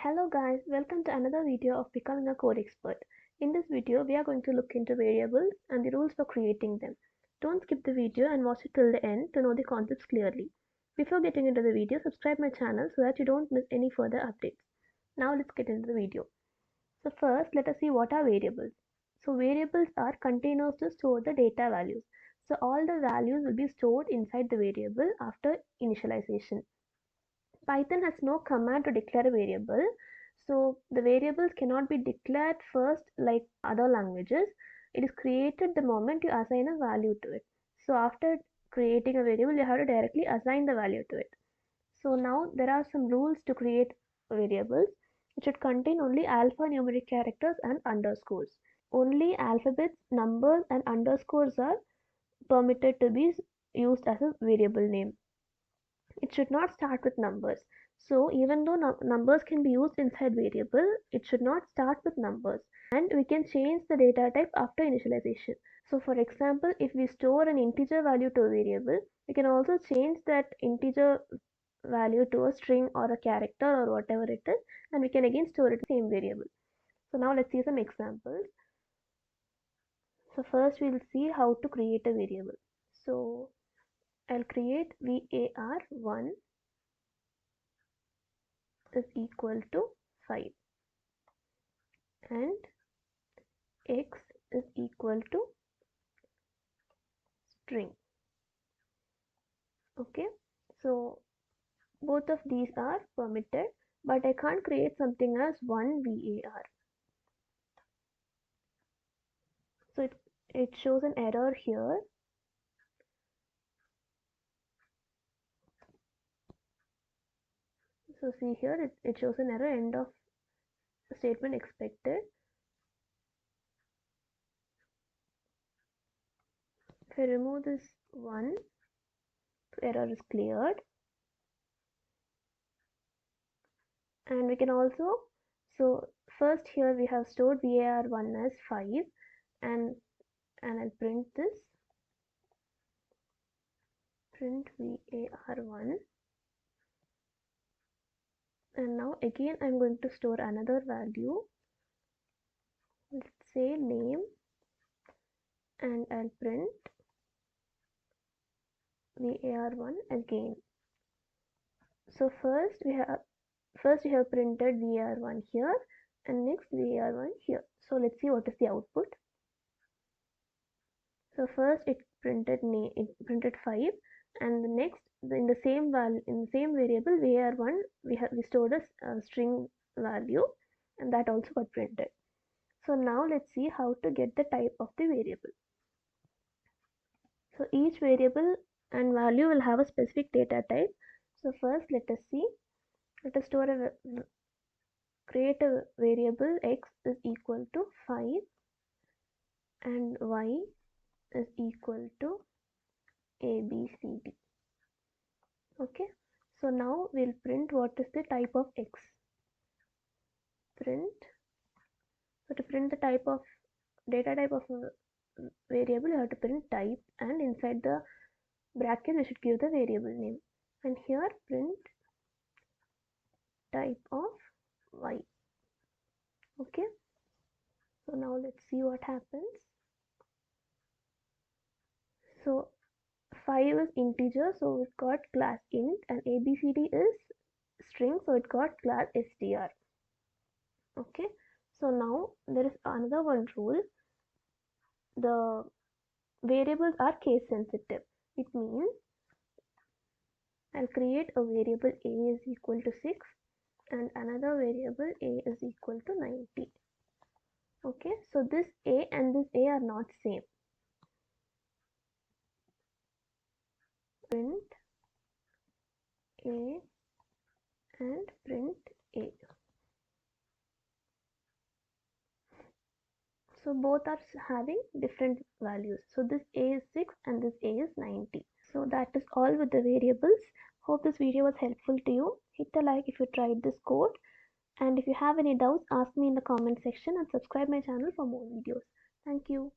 Hello guys, welcome to another video of Becoming a Code Expert. In this video, we are going to look into variables and the rules for creating them. Don't skip the video and watch it till the end to know the concepts clearly. Before getting into the video, subscribe my channel so that you don't miss any further updates. Now let's get into the video. So first, let us see what are variables. So variables are containers to store the data values. So all the values will be stored inside the variable after initialization. Python has no command to declare a variable, so the variables cannot be declared first like other languages. It is created the moment you assign a value to it. So after creating a variable, you have to directly assign the value to it. So now there are some rules to create variables. It should contain only alphanumeric characters and underscores. Only alphabets, numbers, and underscores are permitted to be used as a variable name. It should not start with numbers. So even though numbers can be used inside variable, it should not start with numbers. And we can change the data type after initialization. So for example, if we store an integer value to a variable, we can also change that integer value to a string or a character or whatever it is, and we can again store it in the same variable. So now let's see some examples. So first we'll see how to create a variable. So I'll create var1 is equal to 5 and x is equal to string. Okay, so both of these are permitted, but I can't create something as one var. So it shows an error here. So see here, it shows an error, end of statement expected. If I remove this one, the error is cleared. And we can also, so first here we have stored var1 as 5 and I'll print this, print var1, and now again I'm going to store another value, let's say name, and I'll print var1 again. So first we have printed var1 here and next var1 here. So let's see what is the output. So first it printed 5, and the next in the same variable var1 we stored a string value, and that also got printed. So now let's see how to get the type of the variable. So each variable and value will have a specific data type. So first let us create a variable x is equal to 5 and y is equal to ABCD. Okay, so now we'll print what is the type of x. So to print the data type of a variable, you have to print type, and inside the bracket we should give the variable name, and here print type of y. Okay, so now let's see what happens. So 5 is integer, so it got class int, and ABCD is string, so it got class str. Okay, so now there is another one rule. The variables are case sensitive. It means I'll create a variable a is equal to 6 and another variable a is equal to 90. Okay, so this a and this a are not same. Print a and print a. So both are having different values. So this a is 6 and this a is 90. So that is all with the variables. Hope this video was helpful to you. Hit the like if you tried this code. And if you have any doubts, ask me in the comment section and subscribe my channel for more videos. Thank you.